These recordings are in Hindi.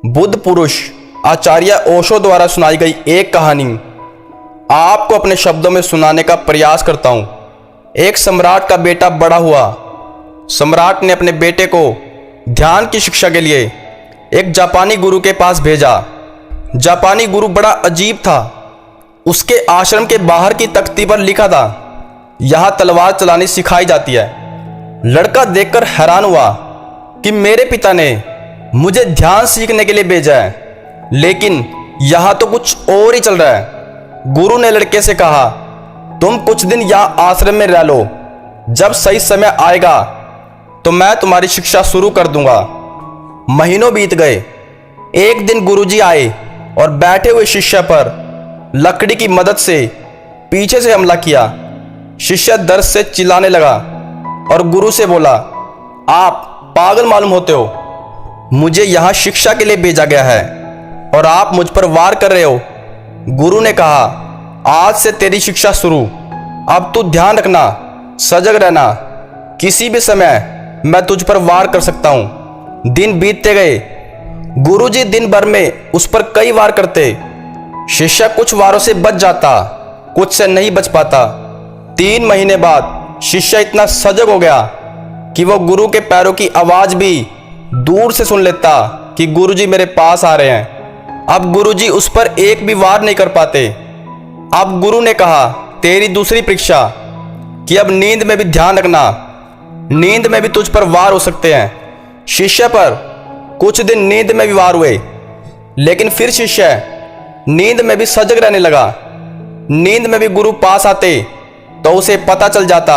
बुद्ध पुरुष आचार्य ओशो द्वारा सुनाई गई एक कहानी आपको अपने शब्दों में सुनाने का प्रयास करता हूं। एक सम्राट का बेटा बड़ा हुआ। सम्राट ने अपने बेटे को ध्यान की शिक्षा के लिए एक जापानी गुरु के पास भेजा। जापानी गुरु बड़ा अजीब था। उसके आश्रम के बाहर की तख्ती पर लिखा था, यहां तलवार चलानी सिखाई जाती है। लड़का देखकर हैरान हुआ कि मेरे पिता ने मुझे ध्यान सीखने के लिए भेजा है, लेकिन यहां तो कुछ और ही चल रहा है। गुरु ने लड़के से कहा, तुम कुछ दिन यहां आश्रम में रह लो, जब सही समय आएगा तो मैं तुम्हारी शिक्षा शुरू कर दूंगा। महीनों बीत गए। एक दिन गुरुजी आए और बैठे हुए शिष्य पर लकड़ी की मदद से पीछे से हमला किया। शिष्य दर्द से चिल्लाने लगा और गुरु से बोला, आप पागल मालूम होते हो। मुझे यहां शिक्षा के लिए भेजा गया है और आप मुझ पर वार कर रहे हो। गुरु ने कहा, आज से तेरी शिक्षा शुरू। अब तू ध्यान रखना, सजग रहना। किसी भी समय मैं तुझ पर वार कर सकता हूं। दिन बीतते गए। गुरुजी दिन भर में उस पर कई वार करते। शिष्य कुछ वारों से बच जाता, कुछ से नहीं बच पाता। 3 महीने बाद शिष्य इतना सजग हो गया कि वो गुरु के पैरों की आवाज भी दूर से सुन लेता कि गुरुजी मेरे पास आ रहे हैं। अब गुरुजी उस पर एक भी वार नहीं कर पाते। अब गुरु ने कहा, तेरी दूसरी परीक्षा कि अब नींद में भी ध्यान रखना। नींद में भी तुझ पर वार हो सकते हैं। शिष्य पर कुछ दिन नींद में भी वार हुए, लेकिन फिर शिष्य नींद में भी सजग रहने लगा। नींद में भी गुरु पास आते तो उसे पता चल जाता।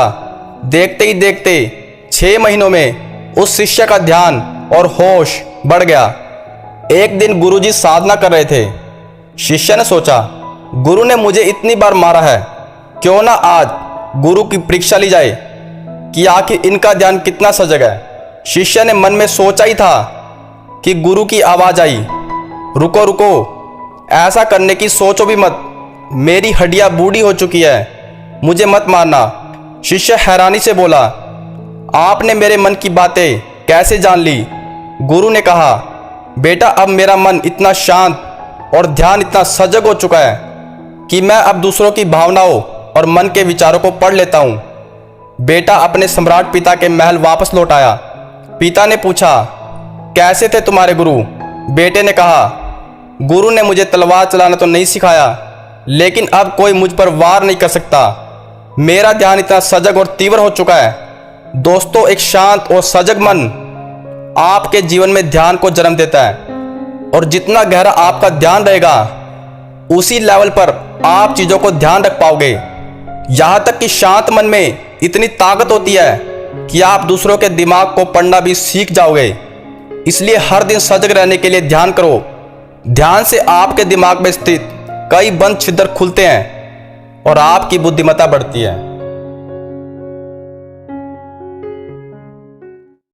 देखते ही देखते 6 महीनों में उस शिष्य का ध्यान और होश बढ़ गया। एक दिन गुरुजी साधना कर रहे थे। शिष्य ने सोचा, गुरु ने मुझे इतनी बार मारा है, क्यों ना आज गुरु की परीक्षा ली जाए कि आखिर इनका ध्यान कितना सजग है। शिष्य ने मन में सोचा ही था कि गुरु की आवाज आई, रुको रुको, ऐसा करने की सोचो भी मत। मेरी हड्डियां बूढ़ी हो चुकी है, मुझे मत मारना। शिष्य हैरानी से बोला, आपने मेरे मन की बातें कैसे जान ली? गुरु ने कहा, बेटा अब मेरा मन इतना शांत और ध्यान इतना सजग हो चुका है कि मैं अब दूसरों की भावनाओं और मन के विचारों को पढ़ लेता हूँ। बेटा अपने सम्राट पिता के महल वापस लौट आया। पिता ने पूछा, कैसे थे तुम्हारे गुरु? बेटे ने कहा, गुरु ने मुझे तलवार चलाना तो नहीं सिखाया, लेकिन अब कोई मुझ पर वार नहीं कर सकता। मेरा ध्यान इतना सजग और तीव्र हो चुका है। दोस्तों, एक शांत और सजग मन आपके जीवन में ध्यान को जन्म देता है, और जितना गहरा आपका ध्यान रहेगा उसी लेवल पर आप चीजों को ध्यान रख पाओगे। यहां तक कि शांत मन में इतनी ताकत होती है कि आप दूसरों के दिमाग को पढ़ना भी सीख जाओगे। इसलिए हर दिन सजग रहने के लिए ध्यान करो। ध्यान से आपके दिमाग में स्थित कई बंद छिद्र खुलते हैं और आपकी बुद्धिमत्ता बढ़ती है।